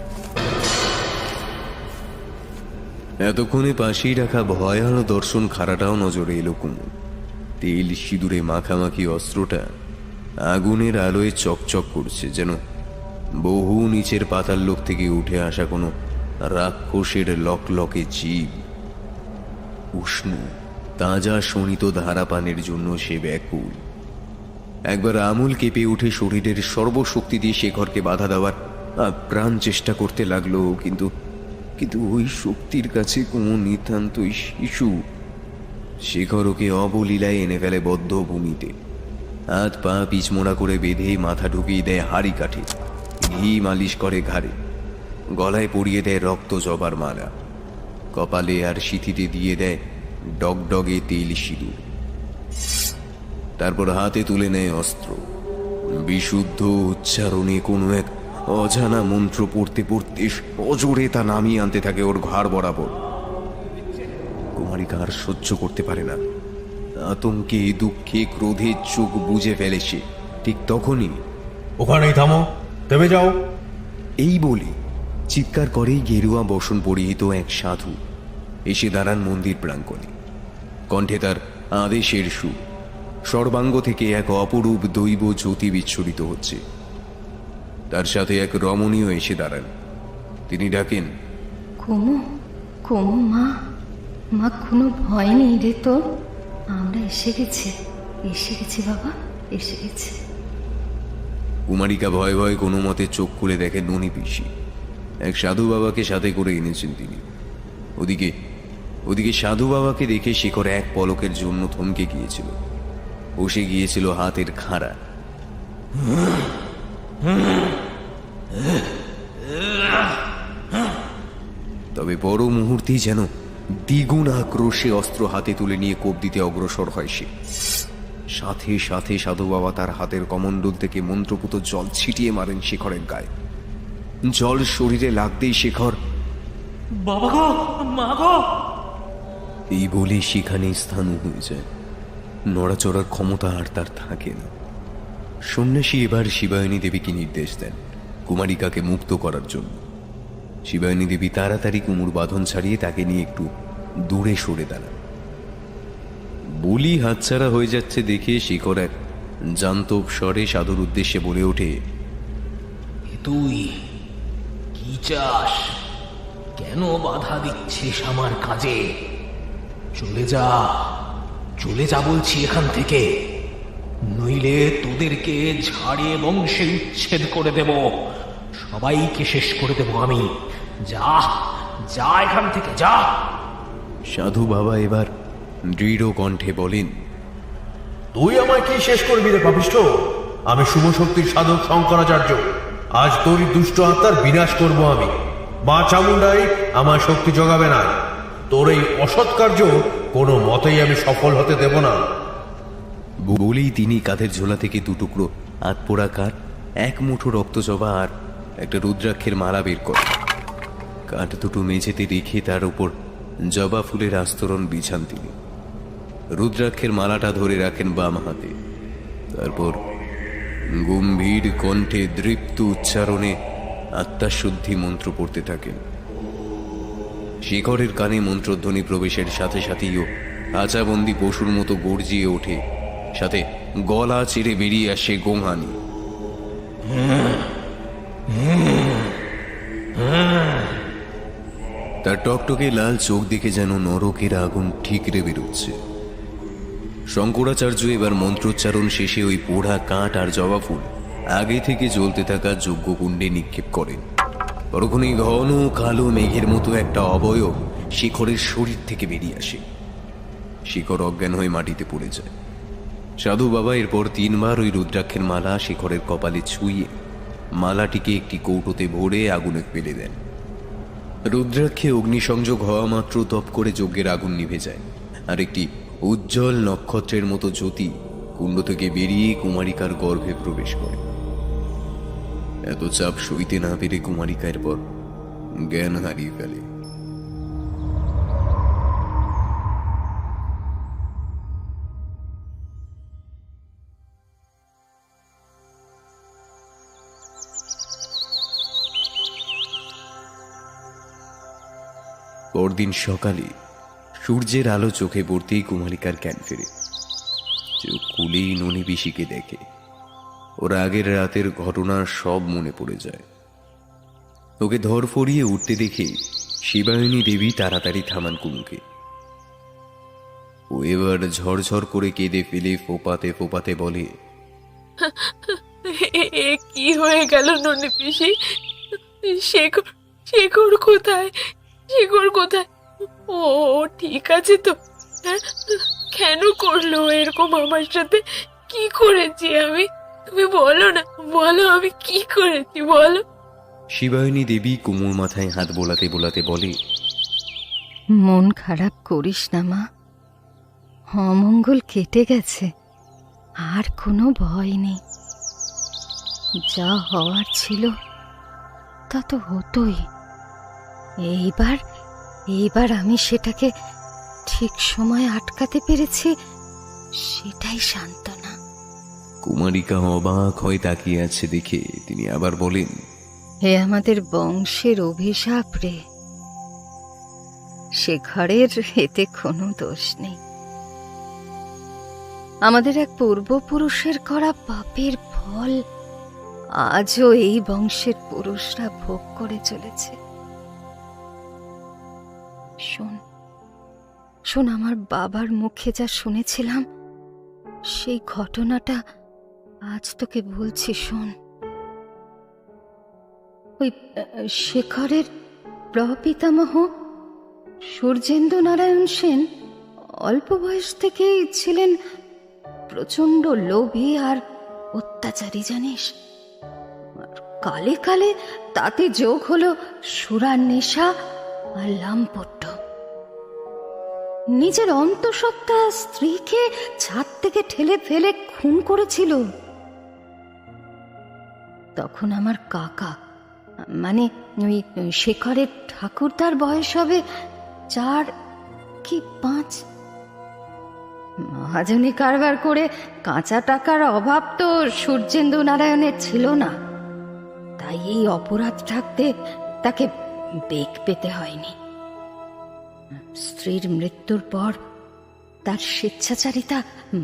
[SPEAKER 1] এতক্ষণে পাশেই রাখা ভয়াল দর্শন খাড়াটাও নজরে এলো কুমু। তেল সিঁদুরে মাখামাখি অস্ত্রটা আগুনের আলোয় চকচক করছে, যেন বহু নিচের পাতাল লোক থেকে উঠে আসা কোনো রাক্ষসের লকলকে জীব। উষ্ণ তাজা শোণিত ধারাপানের জন্য সে ব্যাকুল। একবার আমূল কেঁপে উঠে শরীরের সর্বশক্তি দিয়ে শেখরকে বাধা দেওয়ার প্রাণ চেষ্টা করতে লাগলো, কিন্তু কিন্তু ওই শক্তির কাছে কোনো নিতান্তই শিশু। শেখর ওকে অবলীলায় এনে ফেলে বদ্ধ ভূমিতে। হাত পা পিছমোড়া করে বেঁধে মাথা ঢুকিয়ে দেয় হাড়ি কাঠে, ঘি মালিশ করে ঘাড়ে, গলায় পরিয়ে দেয় রক্ত জবার মালা, কপালে আর সিঁথিতে দিয়ে দেয় ডগডগে তেল সিঁদুর। তারপর হাতে তুলে নেয় অস্ত্র। বিশুদ্ধ উচ্চারণে কোনো এক অজানা মন্ত্র পড়তে পড়তে অজোরে তা নামিয়ে আনতে থাকে ওর ঘাড় বরাবর। কুমারিকা আর সহ্য করতে পারে না। আতঙ্কে, দুঃখে, ক্রোধে চোখ বুজে ফেলে সে। ঠিক তখনই
[SPEAKER 9] ওখানেই থামো, থেমে যাও।
[SPEAKER 1] এই বলে চিৎকার করেই গেরুয়া বসন পরিহিত এক সাধু এসে দাঁড়ান মন্দির প্রাঙ্গণে। কণ্ঠে তার আদেশের সুর। সর্বাঙ্গ থেকে এক অপরূপ দৈব জ্যোতি বিচ্ছুরিত হচ্ছে। তার সাথে এক রমণীয় এসে দাঁড়ান। তিনি ডাকেন,
[SPEAKER 5] কুমু, কুমু মা, মা কোনো ভয় নেই রে তোর। আমরা এসে গেছি বাবা, এসে গেছি।
[SPEAKER 1] কুমারিকা ভয়ে ভয়ে কোনো মতে চোখ খুলে দেখে ননি পিসি। এক সাধু বাবাকে সাথে করে এনেছেন তিনি। ওদিকে সাধু বাবাকে দেখে শেখর এক পলকের জন্য থমকে গিয়েছিল। বসে গিয়েছিল হাতের খাড়া। তবে বড় মুহূর্তেই যেন দ্বিগুণ আক্রোশে অস্ত্র হাতে তুলে নিয়ে কোপ দিতে অগ্রসর হয় সে। সাথে সাথে সাধু বাবা তার হাতের কমণ্ডল থেকে মন্ত্রপুত জল ছিটিয়ে মারেন শেখরের গায়ে। জল শরীরে লাগতেই শেখর
[SPEAKER 7] বাবা গো, মা গো,
[SPEAKER 1] এই বলে সেখানে স্থান হয়ে যায়। নড়াচড়ার ক্ষমতা আর তার থাকে না। সন্ন্যাসী এবার শিবায়নী দেবীকে নির্দেশ দেন কুমারিকাকে মুক্ত করার জন্য। শিবায়নী দেবী তাড়াতাড়ি কুমুর বাঁধন ছাড়িয়ে তাকে নিয়ে একটু দূরে সরে দাঁড়ান। বলি হাতছাড়া হয়ে যাচ্ছে দেখে শেখর এক জান্তব স্বরে সাধুর উদ্দেশ্যে বলে ওঠে,
[SPEAKER 10] তুই কি চাস? কেন বাধা দিচ্ছিস আমার কাজে? চলে যা বলছি এখান থেকে, নইলে তোদেরকে ঝাড়িয়ে বংশে উচ্ছেদ করে দেব, সবাইকে শেষ করে দেব আমি। যা এখান থেকে যা।
[SPEAKER 1] সাধু বাবা এবার দৃঢ় কণ্ঠে বলেন,
[SPEAKER 9] তুই আমায় কি শেষ করবি রে পাপিষ্ঠ? আমি শুভ শক্তির সাধক শঙ্করাচার্য। আজ তোর দুষ্ট আত্মার বিনাশ করব আমি। মা চামুন্ডাই আমার শক্তি জোগাবে না। তোর এই অসৎ কার্য কোনো মতেই আমি সফল হতে দেব না।
[SPEAKER 1] বলেই তিনি কাঁধের ঝোলা থেকে দুটুকরো আতপোড়া কাঠ, এক মুঠো রক্তজবা আর একটা রুদ্রাক্ষের মালা বের করেন। কাঠ দুটো মেঝেতে রেখে তার উপর জবা ফুলের আস্তরণ বিছান তিনি। রুদ্রাক্ষের মালাটা ধরে রাখেন বাম হাতে। তারপর গম্ভীর কণ্ঠে দৃপ্ত উচ্চারণে আত্মাশুদ্ধি মন্ত্র পড়তে থাকেন। শেখরের কানে মন্ত্রধ্বনি প্রবেশের সাথে সাথেই আচাবন্দি পশুর মতো গর্জিয়ে ওঠে, সাথে গলা চিরে বেরিয়ে আসে গোমহানি। তার টকটকে লাল চোখ দেখে যেন নরকের আগুন ঠিকরে বেরোচ্ছে। শঙ্করাচার্য এবার মন্ত্রোচ্চারণ শেষে ওই পোড়া কাঠ আর জবা ফুল আগে থেকে জ্বলতে থাকা যজ্ঞকুণ্ডে নিক্ষেপ করেন। তখনই ঘন কালো মেঘের মতো একটা অবয়ব শিখরের শরীর থেকে বেরিয়ে আসে। শিখর অজ্ঞান হয়ে মাটিতে পড়ে যায়। সাধু বাবা এরপর 3 বার ওই রুদ্রাক্ষের মালা শিখরের কপালে ছুঁয়ে মালাটিকে একটি কৌটোতে ভরে আগুনে ফেলে দেন। রুদ্রাক্ষে অগ্নিসংযোগ হওয়া মাত্র তপ করে যজ্ঞের আগুন নিভে যায়, আর একটি উজ্জ্বল নক্ষত্রের মতো জ্যোতি কুণ্ড থেকে বেরিয়ে কুমারিকার গর্ভে প্রবেশ করে। এত চাপ সইতে না পেরে কুমারিকা এরপর জ্ঞান হারিয়ে ফেলে। পরদিন সকালে সূর্যের আলো চোখে পড়তেই কুমারিকার জ্ঞান ফেরে। চোখ খুলেই ননি পিসিকে দেখে। ওর আগের রাতের ঘটনা সব মনে পড়ে যায়। ওকে ধরফড়িয়ে উঠতে দেখে শিবায়নী দেবী তাড়াতাড়ি থামান কুমুকে। ও এবার ঝরঝর করে কেঁদে ফেলে ফোপাতে ফোপাতে বলে,
[SPEAKER 4] এ কি হয়ে গেল ননি পিসি? শেখর শেখর কোথায়? শেখর কোথায়? ও ঠিক আছে তো? হ্যাঁ, কেন করলো এরকম আমার সাথে? কি করেছি আমি? তুমি বলো না, বলো আমি কি করেছি বলো।
[SPEAKER 1] শিবায়নী দেবী কুমুর মাথায় হাত বোলাতে বোলাতে বলে,
[SPEAKER 5] মন খারাপ করিস না মা, অমঙ্গল কেটে গেছে, আর কোনো ভয় নেই। যা হওয়ার ছিল তা তো হতোই। এইবার আমি সেটাকে ঠিক সময় আটকাতে পেরেছি, সেটাই সান্ত্বনা।
[SPEAKER 1] কুমারিকা অবাক হয়ে তাকিয়ে আছে দেখে তিনি আবার বলেন,
[SPEAKER 5] হে আমাদের বংশের অভিশাপ রে, শেখরের এতে কোনো দোষ নেই। আমাদের এক পূর্বপুরুষের করা পাপের ফল আজও এই বংশের পুরুষরা ভোগ করে চলেছে। শোন শোন, আমার বাবার মুখে যা শুনেছিলাম সেই ঘটনাটা আজ তোকে বলছি, শোন। ওই শেখরের প্রপিতামহ সূর্যেন্দু নারায়ণ সেন অল্প বয়স থেকেই ছিলেন প্রচন্ড লোভী আর অত্যাচারী, জানিস। কালে কালে তাতে যোগ হলো সুরার নেশা আর লাম্পট্য। নিজের অন্তঃসত্ত্বা স্ত্রীকে ছাদ থেকে ঠেলে ফেলে খুন করেছিল। তখন আমার কাকা, মানে ওই শেখরের ঠাকুরদার বয়স হবে 4 কি 5। মহাজনী কারবার করে কাঁচা টাকার অভাব তো সূর্যেন্দু নারায়ণের ছিল না, তাই এই অপরাধ ঢাকতে তাকে বেগ পেতে হয়নি। স্ত্রীর মৃত্যুর পর তার স্বেচ্ছাচারিতা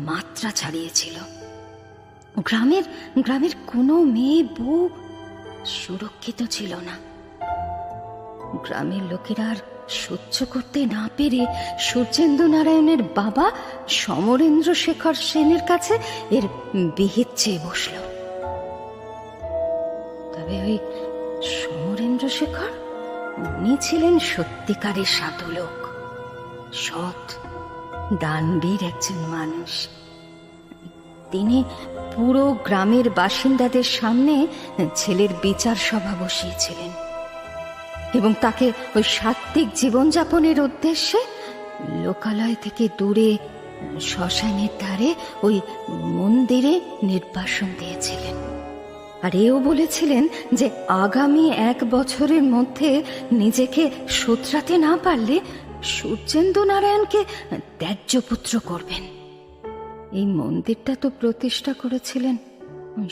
[SPEAKER 5] মাত্রা ছাড়িয়েছিল। গ্রামের কোনো মেয়ে বউ সুরক্ষিত ছিল না। গ্রামের লোকেরা আর সহ্য করতে না পেরে সূর্যেন্দু নারায়ণের বাবা সমরেন্দ্র শেখর সেনের কাছে এর বিহিত চেয়ে বসল। তবে ওই সমরেন্দ্র শেখর, উনি ছিলেন সত্যিকারের সাধু লোক, সৎ দানবীর একজন মানুষ। তিনি পুরো গ্রামের বাসিন্দাদের সামনে ছেলের বিচার সভা বসিয়েছিলেন এবং তাকে ওই সাত্ত্বিক জীবনযাপনের উদ্দেশ্যে লোকালয় থেকে দূরে শ্মশানের ধারে ওই মন্দিরে নির্বাসন দিয়েছিলেন। আর এও বলেছিলেন যে আগামী 1 বছরের মধ্যে নিজেকে শোধরাতে না পারলে সূর্যেন্দু নারায়ণকে ত্যায্য পুত্র করবেন। এই মন্দিরটা তো প্রতিষ্ঠা করেছিলেন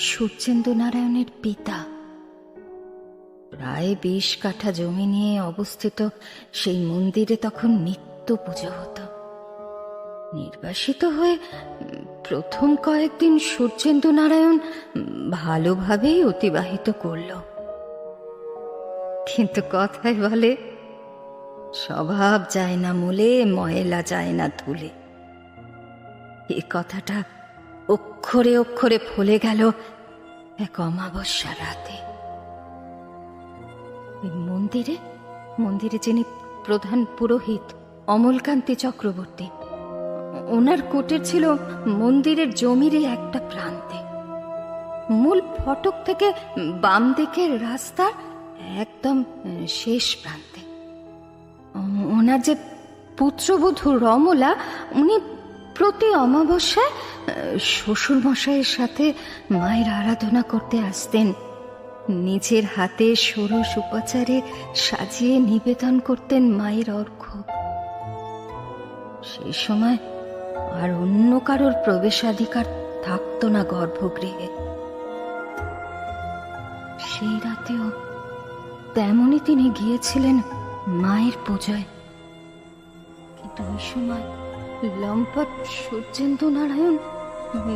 [SPEAKER 5] সূর্যেন্দু নারায়ণের পিতা। প্রায় 20 কাঠা জমি নিয়ে অবস্থিত সেই মন্দিরে তখন নিত্য পুজো হতো। নির্বাসিত হয়ে প্রথম কয়েকদিন সূর্যেন্দু নারায়ণ ভালোভাবেই অতিবাহিত করল, কিন্তু কথায় বলে, স্বভাব যায় না মূলে, ময়লা যায় না ধুলে। এ কথাটা অক্ষরে অক্ষরে ফলে গেল এক অমাবস্যা রাতে। এই মন্দিরে যিনি প্রধান পুরোহিত অমলকান্তি চক্রবর্তী, ওনার কোটের ছিল মন্দিরের জমিরই একটা প্রান্তে, মূল ফটক থেকে বাম দিকের রাস্তার একদম শেষ প্রান্তে। ওনার যে পুত্রবধূ রমলা, উনি প্রতি অমাবস্যায় শ্বশুর মশাইয়ের সাথে মায়ের আরাধনা করতে আসতেন, নিজের হাতে ষোড়শ উপাচারে সাজিয়ে নিবেদন করতেন মায়ের অর্ঘ্য। সেই সময় আর অন্য কারোর প্রবেশাধিকার থাকতো না গর্ভগৃহে। সেই রাতেও তেমনি তিনি গিয়েছিলেন মায়ের পূজায়, কিন্তু ওই সময় লম্পট সূর্যেন্দু নারায়ণ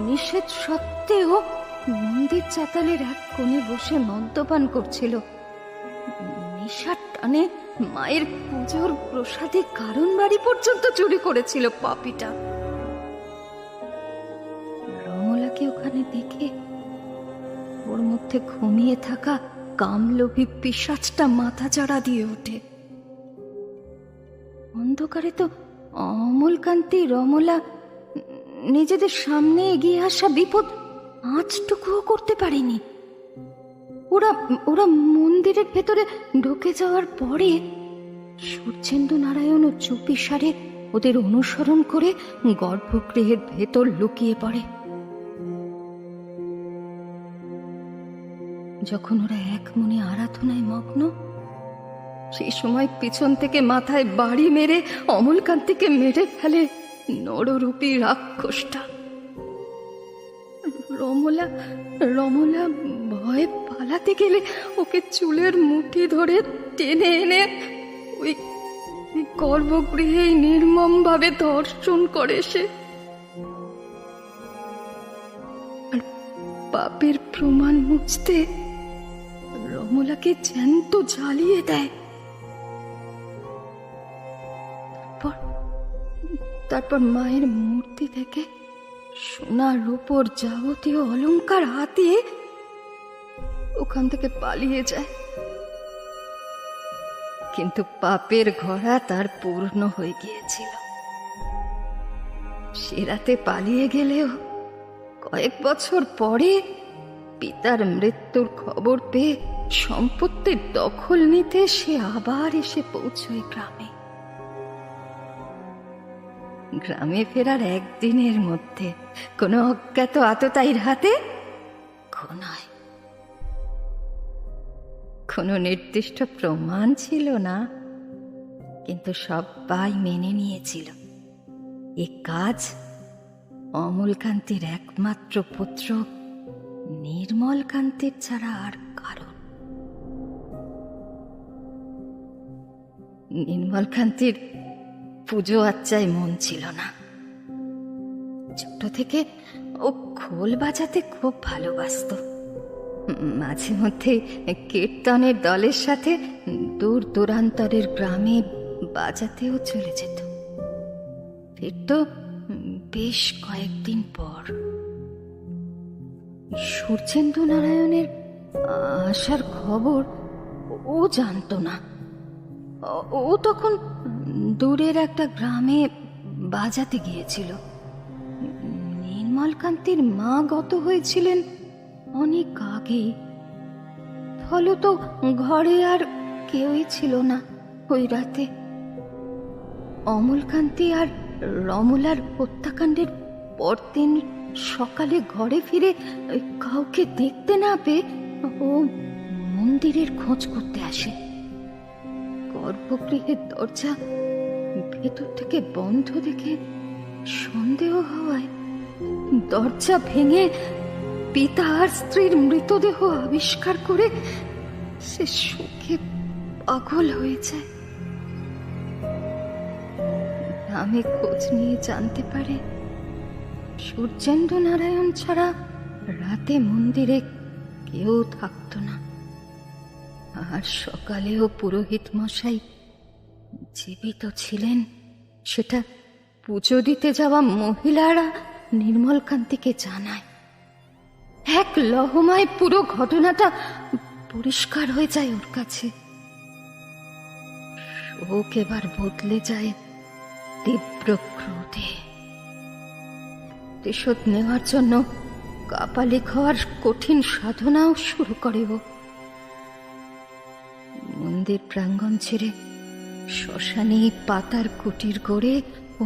[SPEAKER 5] নিষেধ সত্ত্বেও মন্দির চাতালের এক কোণে বসে মদ্যপান করছিল। নেশার টানে মায়ের পুজোর প্রসাদে কারণ বাড়ি পর্যন্ত চুরি করেছিল পাপীটা। রমলাকে ওখানে দেখে ওর মধ্যে ঘুমিয়ে থাকা কামলোভী পিশাচটা মাথাচাড়া দিয়ে ওঠে। অন্ধকারে তো অমলকান্তি রমলা নিজেদের সামনে এগিয়ে আসা বিপদ আঁচটুকুও করতে পারেনি। ওরা মন্দিরের ভেতরে ঢুকে যাওয়ার পরে সূর্যেন্দু নারায়ণ ও চুপি সারে ওদের অনুসরণ করে গর্ভগৃহের ভেতর লুকিয়ে পড়ে। যখন ওরা এক মনে আরাধনায় মগ্ন, সেই সময় পিছন থেকে মাথায় বাড়ি মেরে অমলকান্তিকে মেরে ফেলে নররূপী রাক্ষসটা। রমলা ভয়ে পালাতে গেলে ওকে চুলের মুঠি ধরে টেনে এনে ওই গর্ভগৃহে নির্মম ভাবে ধর্ষণ করে সে। আর পাপের প্রমাণ মুছতে রমলাকে জ্যান্ত জ্বালিয়ে দেয়। তারপর মায়ের মূর্তি থেকে সোনার রূপোর যাবতীয় অলংকার হাতিয়ে ওখান থেকে পালিয়ে যায়। কিন্তু পাপের ঘোড়া তার পূর্ণ হয়ে গিয়েছিল। সে রাতে পালিয়ে গেলেও কয়েক বছর পরে পিতার মৃত্যুর খবর পেয়ে সম্পত্তির দখল নিতে সে আবার এসে পৌঁছয় গ্রামে। গ্রামে ফেরার একদিনের মধ্যে কোনো অজ্ঞাত আততায়ীর হাতে খুন হয়। কোনো নির্দিষ্ট প্রমাণ ছিল না, কিন্তু সবাই মেনে নিয়েছিল এ কাজ অমলকান্তির একমাত্র পুত্র নির্মলকান্তির ছাড়া আর কারণ। নির্মলকান্তির পুজো আচ্চায় মন ছিল না। ছোট থেকে ও খোল বাজাতে খুব ভালোবাসত। মাঝে মধ্যে কীর্তনের দলের সাথে দূর দূরান্তরের গ্রামে বাজাতেও চলে যেত। ফিরত বেশ কয়েকদিন পর। সূর্যেন্দু নারায়ণের আসার খবর ও জানতো না। ও তখন দূরের একটা গ্রামে বাজাতে গিয়েছিল। নির্মলকান্তির মা গত হয়েছিলেন অনেক আগেই, ফলত ঘরে আর কেউই ছিল না ওই রাতে। অমলকান্তি আর রমলার হত্যাকাণ্ডের পরদিন সকালে ঘরে ফিরে কাউকে দেখতে না পেয়ে ও মন্দিরের খোঁজ করতে আসে। গর্ভগৃহের দরজা ভেতর থেকে বন্ধ দেখে সন্দেহ হওয়ায় দরজা ভেঙে পিতা আর স্ত্রীর মৃতদেহ আবিষ্কার করে সে শোকে পাগল হয়ে যায়। গ্রামে খোঁজ নিয়ে জানতে পারে সূর্যেন্দু নারায়ণ ছাড়া রাতে মন্দিরে কেউ থাকত না। আর সকালেও পুরোহিত মশাই জীবিত ছিলেন, সেটা পুজো দিতে যাওয়া মহিলারা নির্মলকান্তিকে জানায়। এক লহমায় পুরো ঘটনাটা পরিষ্কার হয়ে যায় ওর কাছে। শোক এবার বদলে যায় তীব্র ক্রোধে। প্রতিশোধ নেওয়ার জন্য কাপালিক হওয়ার কঠিন সাধনাও শুরু করে ও। মন্দির প্রাঙ্গণ ছেড়ে শ্মশানে পাতার কুটির গড়ে ও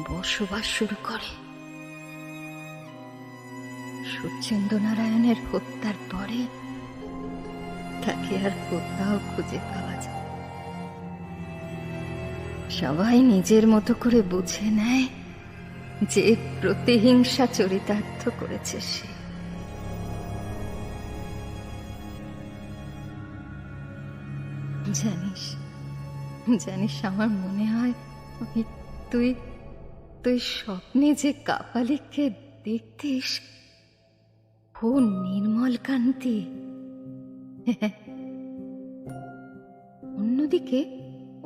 [SPEAKER 5] বসবাস শুরু করে। সূর্যেন্দ্র নারায়ণের হত্যার পরে তাকে আর কোথাও খুঁজে পাওয়া যায়। সবাই নিজের মতো করে বুঝে নেয় যে প্রতিহিংসা চরিতার্থ করেছে সে। জানিস জানিস আমার মনে হয় তুই তুই স্বপ্নে যে কাপালিককে দেখতিস ও নির্মলকান্তি।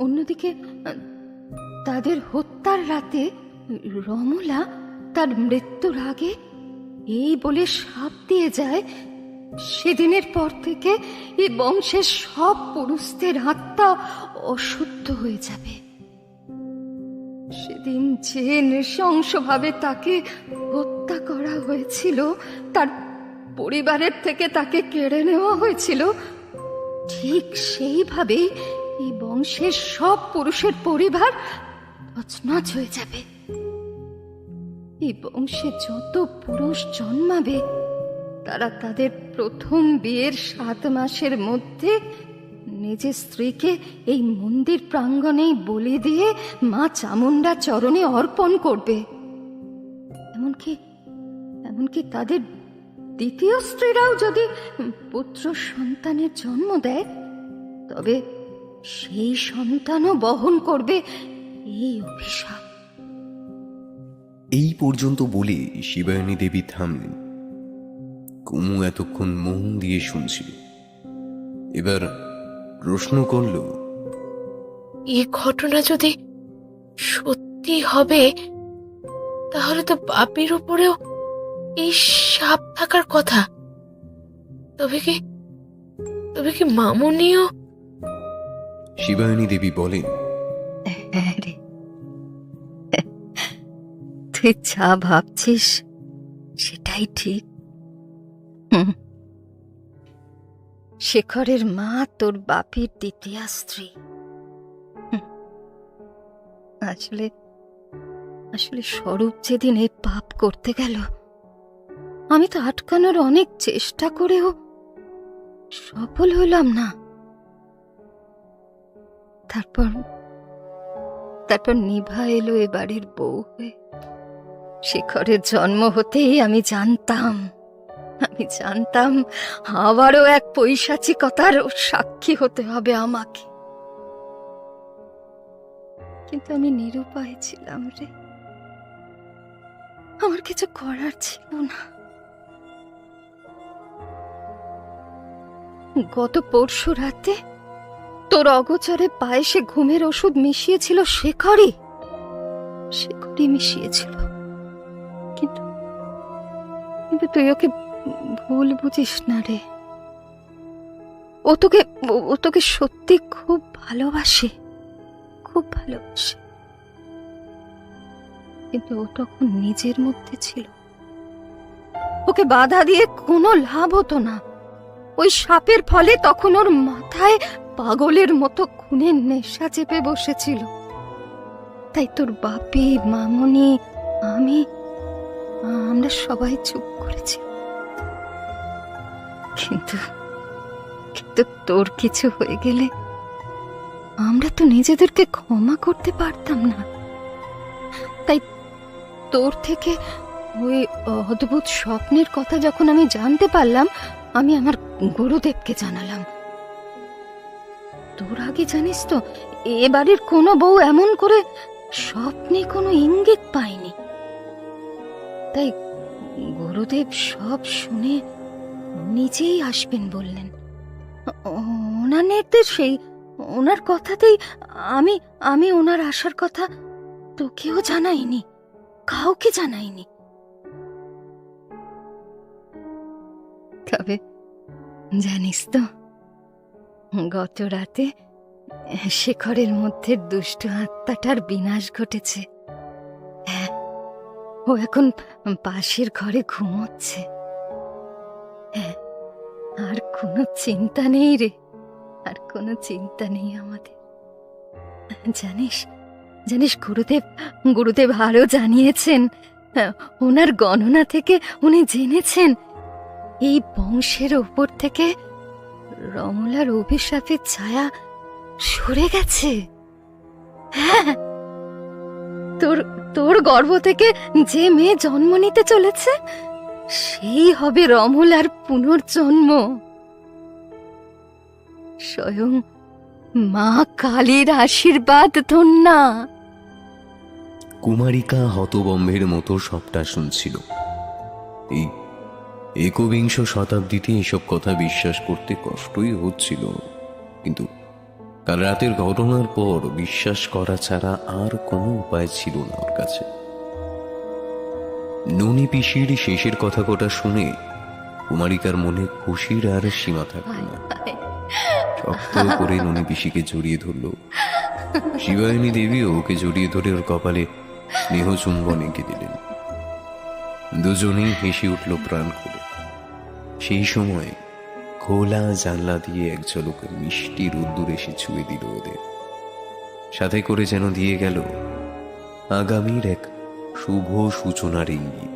[SPEAKER 5] অন্যদিকে তাদের হত্যার রাতে রমলা তার মৃত্যুর আগে এই বলে শাপ দিয়ে যায়, সেদিনের পর থেকে এই বংশের সব পুরুষদের আত্মা অশুদ্ধ হয়ে যাবে। সেদিন যে নৃশংসভাবে তাকে হত্যা করা হয়েছিল, তার পরিবারের থেকে তাকে কেড়ে নেওয়া হয়েছিল, ঠিক সেইভাবে এই বংশের সব পুরুষের পরিবার তছনছ হয়ে যাবে। এই বংশে যত পুরুষ জন্মাবে তারা তাদের প্রথম বিয়ের 7 মাসের মধ্যে নিজের স্ত্রীকে এই মন্দির প্রাঙ্গণেই বলি দিয়ে মা চামুণ্ডা চরণে অর্পণ করবে। এমনকি তাদের দ্বিতীয় স্ত্রীরাও যদি পুত্র সন্তানের জন্ম দেয়, তবে সেই সন্তানও বহন করবে এই অভিশাপ।
[SPEAKER 1] এই পর্যন্ত বলে শিবায়নী দেবী থামলেন। কুমু এতক্ষণ মন দিয়ে শুনছিল, এবার প্রশ্ন করল,
[SPEAKER 4] এ ঘটনা যদি সত্যি হবে তাহলে তো বাপির উপরেও এই সাপ থাকার কথা। তবে কি মামুনিও?
[SPEAKER 1] শিবায়নী দেবী বলেন,
[SPEAKER 5] হ্যাঁ রে, তুই যা ভাবছিস সেটাই ঠিক। শেখরের মা তোর বাপির দ্বিতীয় স্ত্রী। আসলে স্বরূপ যেদিন এই পাপ করতে গেল, আমি তো আটকানোর অনেক চেষ্টা করেও সফল হলাম না। তারপর নিভা এলো এ বাড়ির বউ হয়ে। শেখরের জন্ম হতেই আমি জানতাম আবারও এক পৈশাচিকতার সাক্ষী হতে হবে আমাকে। কিন্তু আমি নিরুপায় ছিলাম রে, আমার কিছু করার ছিল না। গত পরশু রাতে তোর অগোচরে পায়েসে ঘুমের ওষুধ মিশিয়েছিল শেখরই মিশিয়েছিল। কিন্তু তুই ওকে ভুল বুঝিস না রে। ও তোকে সত্যি খুব ভালোবাসে। কিন্তু ও তখন নিজের মধ্যে ছিল। ওকে বাধা দিয়ে কোনো লাভ হতো না। ওই সাপের ফলে তখন ওর মাথায় পাগলের মতো খুনের নেশা চেপে বসেছিল। তাই তোর বাপি, মামুনি, আমরা সবাই চুপ করেছি। কিন্তু তোর কিছু হয়ে গেলে আমরা তো নিজেদেরকে ক্ষমা করতে পারতাম না। তাই তোর থেকে ওই অদ্ভুত স্বপ্নের কথা যখন আমি জানতে পারলাম, আমি আমার গুরুদেবকে জানালাম। তোর আগে জানিস তো, এ বাড়ির কোনো বউ এমন করে স্বপ্নে কোনো ইঙ্গিত পায়নি। তাই গুরুদেব সব শুনে নিজেই আসবেন বললেন। ওনার নির্দেশেই, ওনার কথাতেই আমি ওনার আসার কথা তোকেও জানাইনি, কাউকে জানাইনি। তবে জানিস তো, গত রাতে শেখরের মধ্যে দুষ্ট আত্মাটার বিনাশ ঘটেছে। হ্যাঁ, ও এখন পাশের ঘরে ঘুমোচ্ছে। হ্যাঁ, আর কোনো চিন্তা নেই রে, আর কোনো চিন্তা নেই আমাদের। জানিস জানিস গুরুদেব আরো জানিয়েছেন, ওনার গণনা থেকে উনি জেনেছেন এই বংশের ওপর থেকে রমলার অভিশাপের ছায়া সরে গেছে। হ্যাঁ, তোর গর্ভ থেকে যে মেয়ে জন্ম নিতে চলেছে সেই হবে রমলার পুনর্জন্ম। স্বয়ং মা কালীর আশীর্বাদ ধন্যা।
[SPEAKER 1] কুমারিকা হতবম্বের মতো সবটা শুনছিল। এই একবিংশ শতাব্দীতে এসব কথা বিশ্বাস করতে কষ্টই হচ্ছিল, কিন্তু কাল রাতের ঘটনার পর বিশ্বাস করা ছাড়া আর কোনো উপায় ছিল না ওর কাছে। ননি পিসির শেষের কথা কটা শুনে কুমারিকার মনে খুশির আর সীমা থাকল না। শক্ত করে ননি পিসিকে জড়িয়ে ধরল। শিবায়নী দেবীও ওকে জড়িয়ে ধরে ওর কপালে স্নেহ চুম্বন এঁকে দিলেন। দুজনেই হেসে উঠল প্রাণ খুলে। সেই সময় খোলা জানলা দিয়ে এক ঝলক মিষ্টি রোদ্দুর এসে ছুঁয়ে দিল ওদের, সাথে করে যেন দিয়ে গেল আগামীর এক শুভ সূচনার ইঙ্গিত।